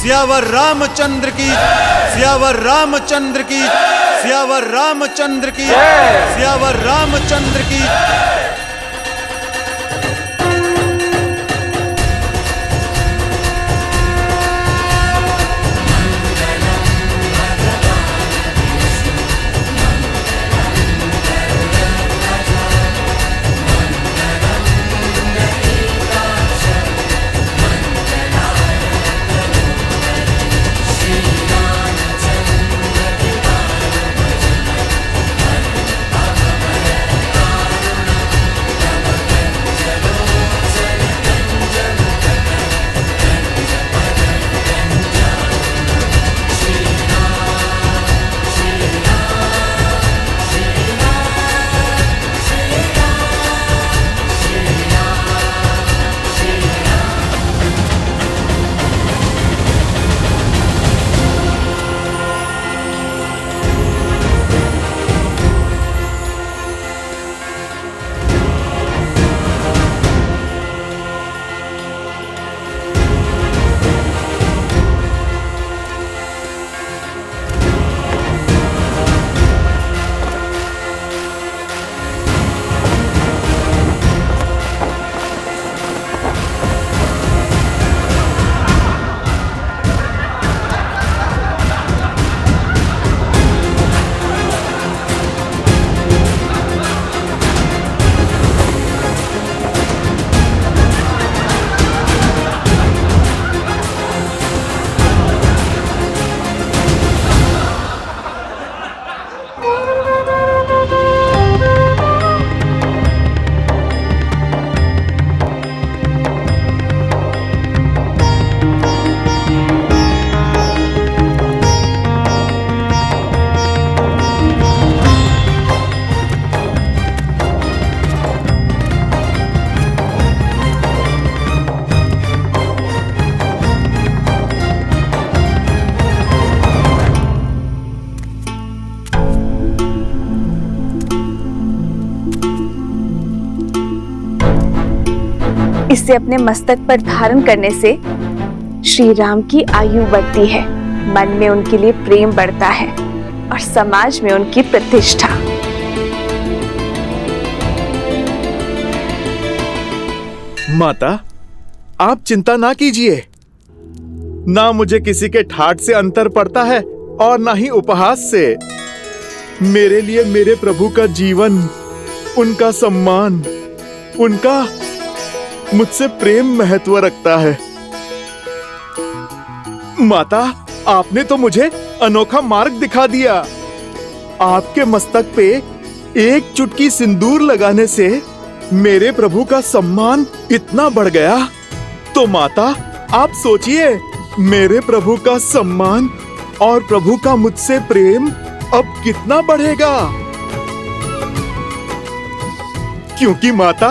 सियावर रामचंद्र की, सियावर रामचंद्र की, सियावर रामचंद्र की, सियावर रामचंद्र की। इसे अपने मस्तक पर धारण करने से श्री राम की आयु बढ़ती है, मन में उनके लिए प्रेम बढ़ता है और समाज में उनकी प्रतिष्ठा। माता, आप चिंता ना कीजिए। ना मुझे किसी के ठाठ से अंतर पड़ता है और ना ही उपहास से। मेरे लिए मेरे प्रभु का जीवन, उनका सम्मान, उनका मुझसे प्रेम महत्व रखता है। माता, आपने तो मुझे अनोखा मार्ग दिखा दिया। आपके मस्तक पे एक चुटकी सिंदूर लगाने से मेरे प्रभु का सम्मान इतना बढ़ गया। तो माता, आप सोचिए, मेरे प्रभु का सम्मान और प्रभु का मुझसे प्रेम अब कितना बढ़ेगा। क्योंकि माता,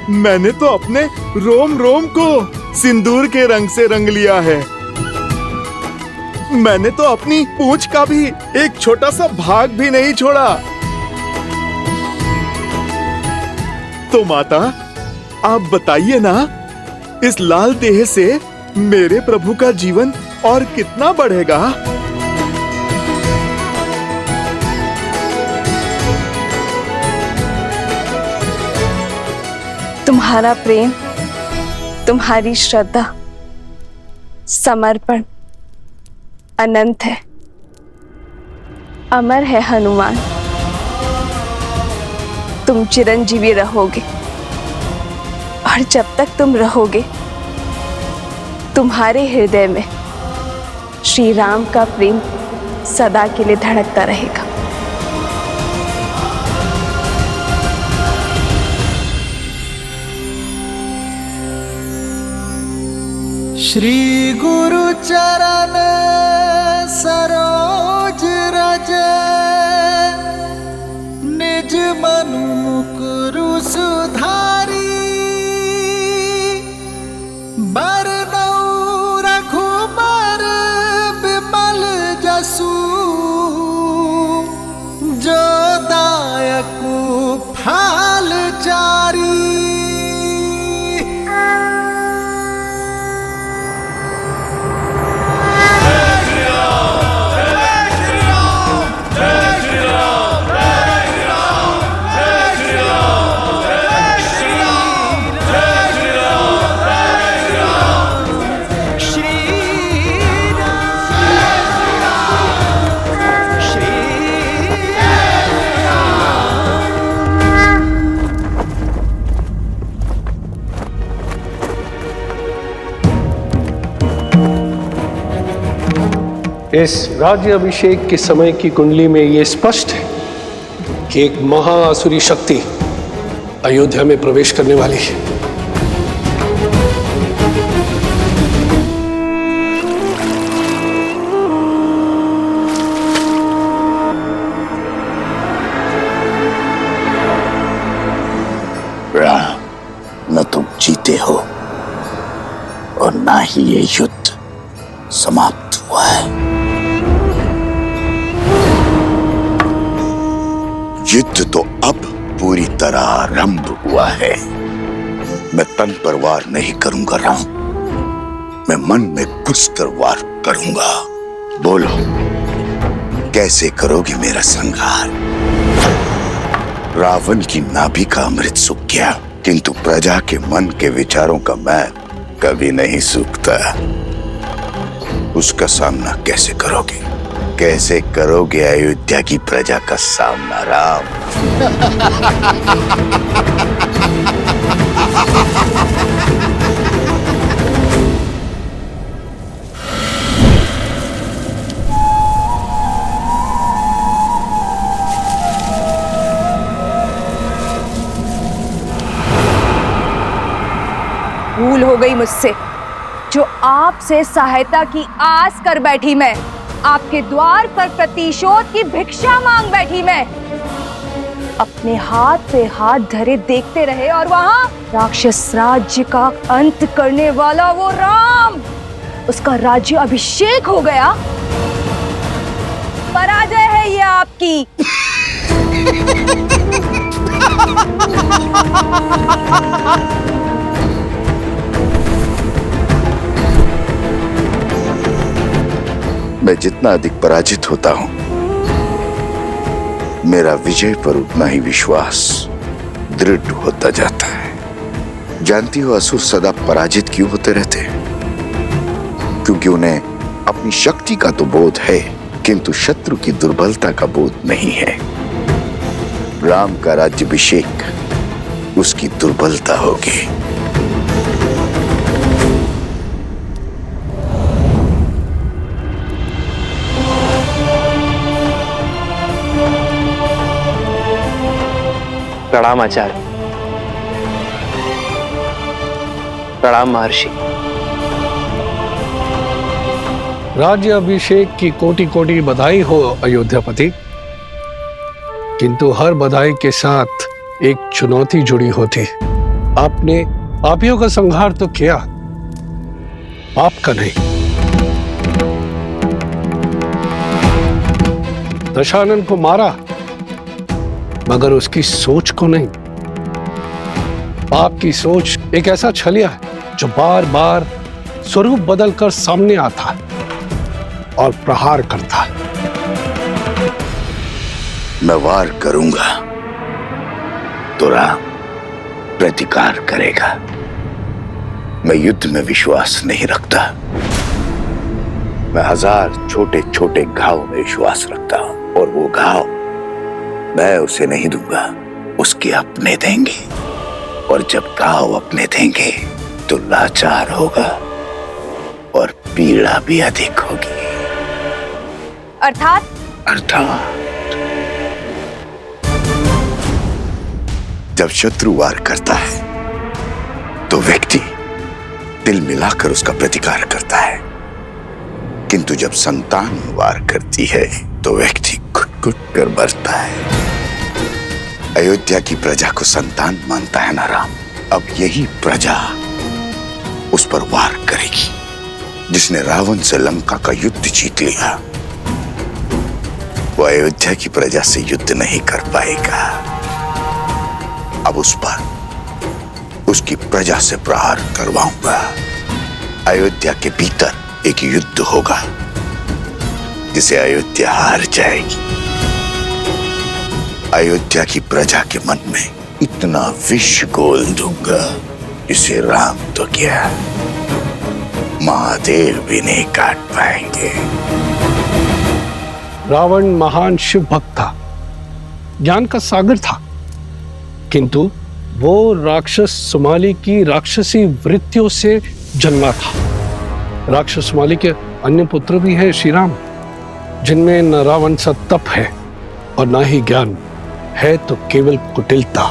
मैंने तो अपने रोम रोम को सिंदूर के रंग से रंग लिया है। मैंने तो अपनी पूंछ का भी एक छोटा सा भाग भी नहीं छोड़ा। तो माता, आप बताइए ना, इस लाल देह से मेरे प्रभु का जीवन और कितना बढ़ेगा। तुम्हारा प्रेम, तुम्हारी श्रद्धा, समर्पण अनंत है, अमर है हनुमान। तुम चिरंजीवी रहोगे और जब तक तुम रहोगे, तुम्हारे हृदय में श्री राम का प्रेम सदा के लिए धड़कता रहेगा। श्री गुरु चरण सरोज रज, निज मनु मुकुरु सुधारी। बरनउँ रघुबर बिमल जसु, जो दायकु फल चारी। इस राज्य अभिषेक के समय की कुंडली में यह स्पष्ट है कि एक महाआसुरी शक्ति अयोध्या में प्रवेश करने वाली है। राम, न तुम जीते हो और ना ही ये युद्ध समाप्त हुआ है। युद्ध तो अब पूरी तरह आरंभ हुआ है। मैं तन पर वार नहीं करूंगा राम, मैं मन में घुसकर वार करूंगा। बोलो, कैसे करोगे मेरा संहार? रावण की नाभि का अमृत सूख गया, किंतु प्रजा के मन के विचारों का मैल कभी नहीं सूखता। उसका सामना कैसे करोगे? कैसे करोगे अयोध्या की प्रजा का सामना राम? भूल हो गई मुझसे, जो आपसे सहायता की आस कर बैठी मैं, आपके द्वार पर प्रतिशोध की भिक्षा मांग बैठी मैं। अपने हाथ पे हाथ धरे देखते रहे और वहां राक्षस राज्य का अंत करने वाला वो राम, उसका राज्य अभिषेक हो गया। पराजय है ये आपकी। मैं जितना अधिक पराजित होता हूं, मेरा विजय पर उतना ही विश्वास दृढ़ होता जाता है। जानती हो असुर सदा पराजित क्यों होते रहते हैं? क्योंकि उन्हें अपनी शक्ति का तो बोध है, किंतु शत्रु की दुर्बलता का बोध नहीं है। राम का राज्याभिषेक उसकी दुर्बलता होगी। प्रणाम आचार्य। प्रणाम महर्षि। राज्य अभिषेक की कोटि कोटि बधाई हो अयोध्यापति, किंतु हर बधाई के साथ एक चुनौती जुड़ी होती। आपने पापियों का संहार तो किया, पाप का नहीं। दशानन को मारा, मगर उसकी सोच को नहीं। पाप की सोच एक ऐसा छलिया है जो बार बार स्वरूप बदलकर सामने आता है और प्रहार करता है। मैं वार करूंगा तो राम प्रतिकार करेगा। मैं युद्ध में विश्वास नहीं रखता, मैं 1000 छोटे छोटे घाव में विश्वास रखता हूं, और वो घाव मैं उसे नहीं दूंगा, उसके अपने देंगे। और जब घाव अपने देंगे तो लाचार होगा और पीड़ा भी अधिक होगी। अर्थात जब शत्रु वार करता है तो व्यक्ति दिल मिलाकर उसका प्रतिकार करता है, किंतु जब संतान वार करती है तो व्यक्ति घुट-घुट कर मरता है। अयोध्या की प्रजा को संतान मानता है ना राम? अब यही प्रजा उस पर वार करेगी। जिसने रावण से लंका का युद्ध जीत लिया, वो अयोध्या की प्रजा से युद्ध नहीं कर पाएगा। अब उस पर उसकी प्रजा से प्रहार करवाऊंगा। अयोध्या के भीतर एक युद्ध होगा जिसे अयोध्या हार जाएगी। अयोध्या की प्रजा के मन में इतना विष घोल दूंगा जिसे राम तो क्या, महादेव भी नहीं काट पाएंगे। रावण महान शिव भक्त था, ज्ञान का सागर था, किंतु वो राक्षस सुमाली की राक्षसी वृत्तियों से जन्मा था। राक्षस सुमाली के अन्य पुत्र भी हैं श्री राम, जिनमें न रावण सा तप है और ना ही ज्ञान है, तो केवल कुटिलता।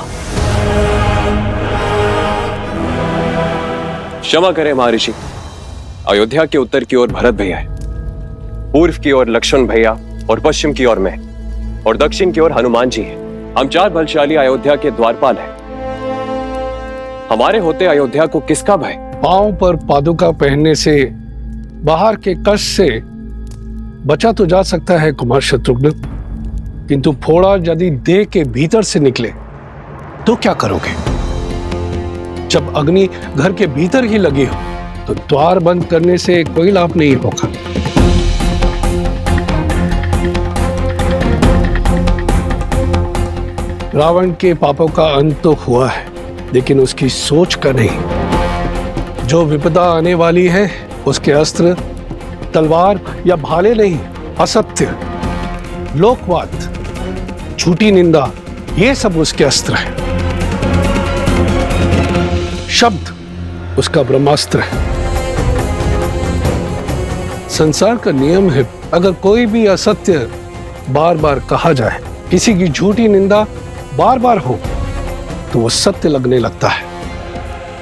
क्षमा करें महर्षि, अयोध्या के उत्तर की ओर भरत भैया है, पूर्व की ओर लक्ष्मण भैया और पश्चिम की ओर मैं, और दक्षिण की ओर हनुमान जी हैं। हम 4 बलशाली अयोध्या के द्वारपाल हैं। हमारे होते अयोध्या को किसका भय? पांव पर पादुका पहनने से बाहर के कष्ट से बचा तो जा सकता है कुमार शत्रुघ्न, किंतु फोड़ा यदि देह के भीतर से निकले तो क्या करोगे? जब अग्नि घर के भीतर ही लगी हो तो द्वार बंद करने से कोई लाभ नहीं होगा। रावण के पापों का अंत तो हुआ है, लेकिन उसकी सोच का नहीं। जो विपदा आने वाली है उसके अस्त्र तलवार या भाले नहीं, असत्य, लोकवाद, झूठी निंदा, ये सब उसके अस्त्र है। शब्द उसका ब्रह्मास्त्र है। संसार का नियम है, अगर कोई भी असत्य बार बार कहा जाए, किसी की झूठी निंदा बार बार हो, तो वो सत्य लगने लगता है।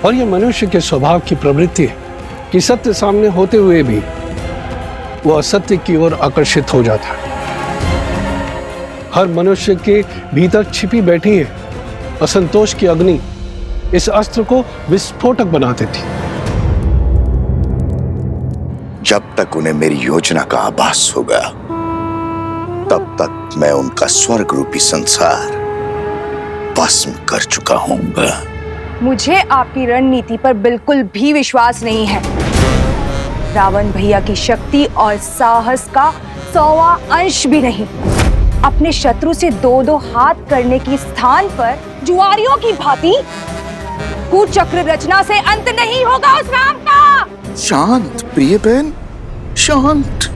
और ये मनुष्य के स्वभाव की प्रवृत्ति है कि सत्य सामने होते हुए भी वो असत्य की ओर आकर्षित हो जाता है। हर मनुष्य के भीतर छिपी बैठी है असंतोष की अग्नि, इस अस्त्र को विस्फोटक बना देती। जब तक उन्हें मेरी योजना का आभास होगा, तब तक मैं उनका स्वर्ग रूपी संसार भस्म कर चुका हूंगा। मुझे आपकी रणनीति पर बिल्कुल भी विश्वास नहीं है। रावण भैया की शक्ति और साहस का 100वां अंश भी नहीं। अपने शत्रु से 2-2 हाथ करने की स्थान पर जुआरियों की भांति कूचक्र रचना से अंत नहीं होगा उस राम का। शांत प्रिय बहन, शांत।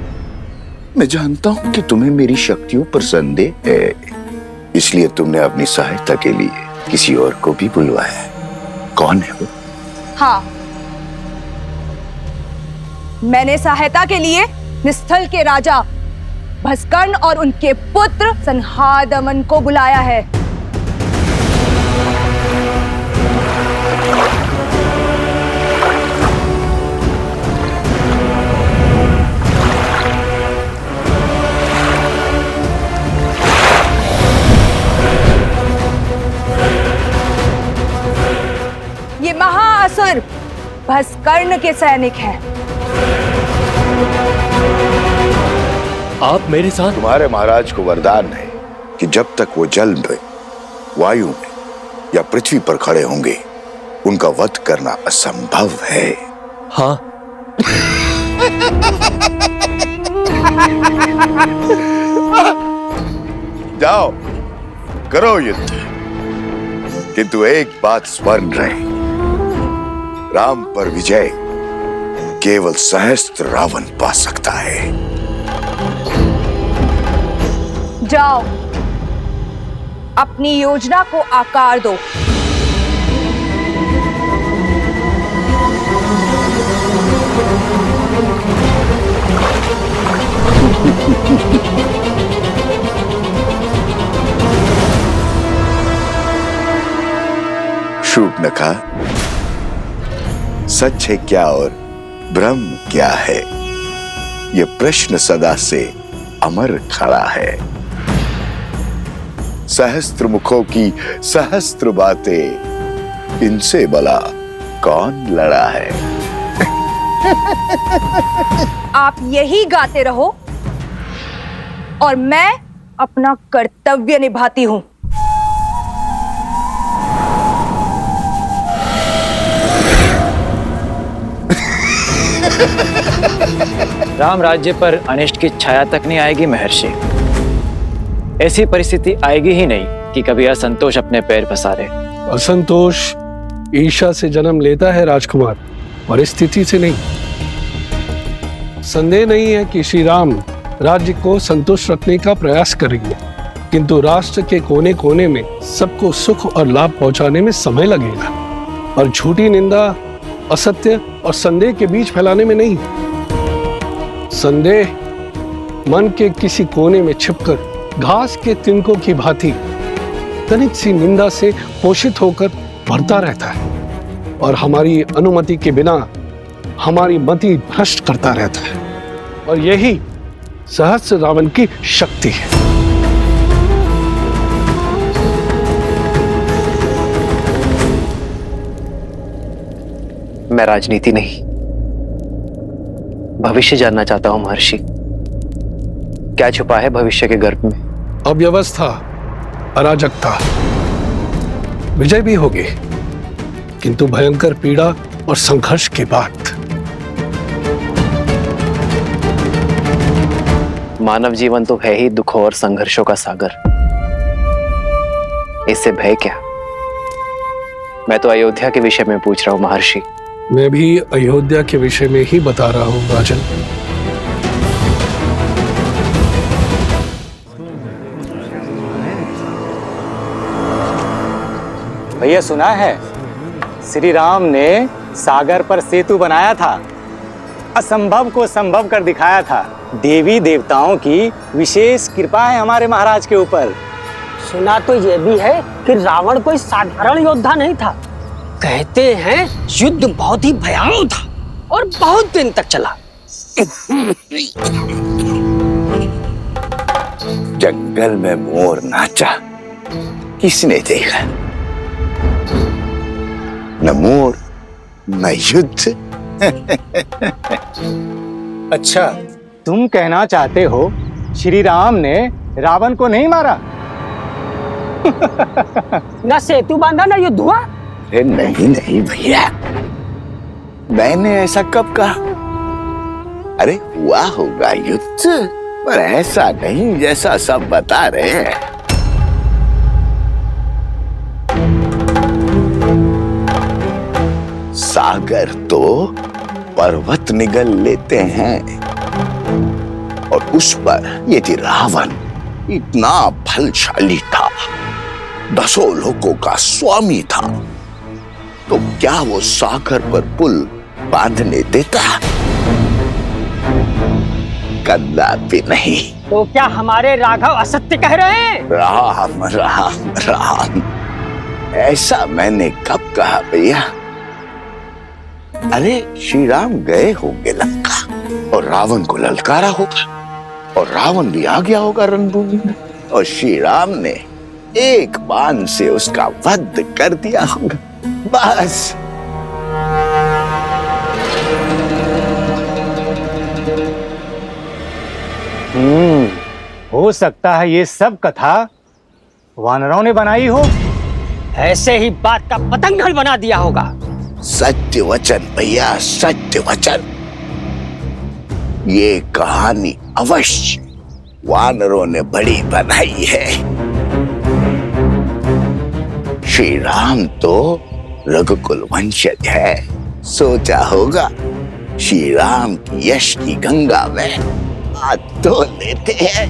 मैं जानता हूं कि तुम्हें मेरी शक्तियों पर संदेह है, इसलिए तुमने अपनी सहायता के लिए किसी और को भी बुलवाया। कौन है वो? हाँ, मैंने सहायता के लिए निस्थल के राजा भस्कर्ण और उनके पुत्र संहादमन को बुलाया है। ये महाअसुर भस्कर्ण के सैनिक हैं। आप मेरे साथ? तुम्हारे महाराज को वरदान है कि जब तक वो जल में, वायु में या पृथ्वी पर खड़े होंगे, उनका वध करना असंभव है। हाँ। जाओ, करो युद्ध, किंतु एक बात स्मरण रहे, राम पर विजय केवल सहस्त्र रावण पा सकता है। जाओ, अपनी योजना को आकार दो। शूर्पणखा, सच है क्या और भ्रम क्या है, यह प्रश्न सदा से अमर खड़ा है। सहस्त्र मुखों की सहस्त्र बातें, इनसे भला कौन लड़ा है? आप यही गाते रहो और मैं अपना कर्तव्य निभाती हूं। राम राज्य पर अनिष्ट की छाया तक नहीं आएगी महर्षि। ऐसी परिस्थिति आएगी ही नहीं कि कभी असंतोष अपने पैर पसारे। असंतोष ईर्ष्या से जन्म लेता है राजकुमार, परिस्थिति से नहीं। संदेह नहीं है कि श्री राम राज्य को संतुष्ट रखने का प्रयास करेंगे, किंतु राष्ट्र के कोने कोने में सबको सुख और लाभ पहुंचाने में समय लगेगा, और झूठी निंदा, असत्य और संदेह के बीच फैलाने में नहीं। संदेह मन के किसी कोने में छिपकर घास के तिनकों की भांति तनिक सी निंदा से पोषित होकर बढ़ता रहता है और हमारी अनुमति के बिना हमारी मति भ्रष्ट करता रहता है। और यही सहस्र रावण की शक्ति है। मैं राजनीति नहीं, भविष्य जानना चाहता हूं महर्षि। क्या छुपा है भविष्य के गर्भ में? अव्यवस्था, अराजकता, विजय भी होगी, किंतु भयंकर पीड़ा और संघर्ष के बाद। मानव जीवन तो है ही दुखों और संघर्षों का सागर। इससे भय क्या? मैं तो अयोध्या के विषय में पूछ रहा हूं महर्षि। मैं भी अयोध्या के विषय में ही बता रहा हूं राजन। भैया सुना है श्री राम ने सागर पर सेतु बनाया था, असंभव को संभव कर दिखाया था। देवी देवताओं की विशेष कृपा है हमारे महाराज के ऊपर। सुना तो यह भी है कि रावण कोई साधारण योद्धा नहीं था। कहते हैं युद्ध बहुत ही भयावह था और बहुत दिन तक चला। जंगल में मोर नाचा, किसने देखा? न मोर न युद्ध। अच्छा, तुम कहना चाहते हो श्री राम ने रावण को नहीं मारा? न सेतु बांधा न युद्ध हुआ। अरे नहीं नहीं भैया, मैंने ऐसा कब कहा? अरे हुआ होगा युद्ध, पर ऐसा नहीं जैसा सब बता रहे हैं। सागर तो पर्वत निगल लेते हैं, और उस पर यदि रावण इतना बलशाली था, 10 लोगों का स्वामी था, तो क्या वो सागर पर पुल बांधने देता? कदापि नहीं। तो क्या हमारे राघव असत्य कह रहे हैं? राम राम राम, ऐसा मैंने कब कहा भैया? अरे श्री राम गए होंगे लंका और रावण को ललकारा होगा, और रावण भी आ गया होगा रणभूमि में, और श्री राम ने एक बाण से उसका वध कर दिया होगा, बस। हो सकता है ये सब कथा वानरों ने बनाई हो। ऐसे ही बात का पतंगड़ बना दिया होगा। सत्य वचन भैया, सत्य वचन। ये कहानी अवश्य वानरों ने बड़ी बनाई है। श्री राम तो रघुकुल वंशज है, सोचा होगा श्री राम की यश की गंगा में हाथ धो लेते हैं।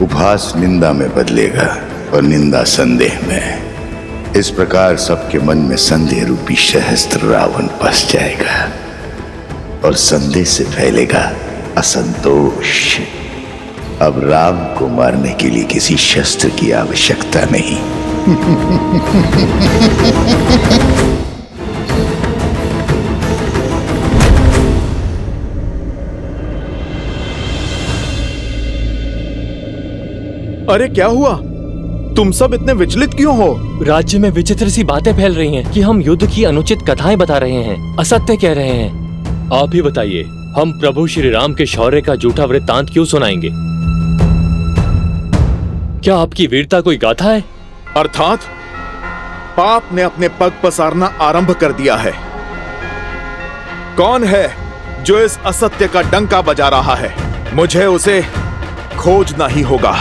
उपहास निंदा में बदलेगा और निंदा संदेह में। इस प्रकार सबके मन में संदेह रूपी सहस्त्र रावण बस जाएगा, और संदेह से फैलेगा असंतोष। अब राम को मारने के लिए किसी शस्त्र की आवश्यकता नहीं। अरे क्या हुआ? तुम सब इतने विचलित क्यों हो? राज्य में विचित्र सी बातें फैल रही हैं कि हम युद्ध की अनुचित कथाएं बता रहे हैं, असत्य कह रहे हैं। आप ही बताइए, हम प्रभु श्री राम के शौर्य का झूठा वृत्तांत क्यों सुनाएंगे? क्या आपकी वीरता कोई गाथा है? अर्थात पाप ने अपने पग पसारना आरंभ कर दिया है। कौन है जो इस असत्य का डंका बजा रहा है? मुझे उसे खोजना ही होगा।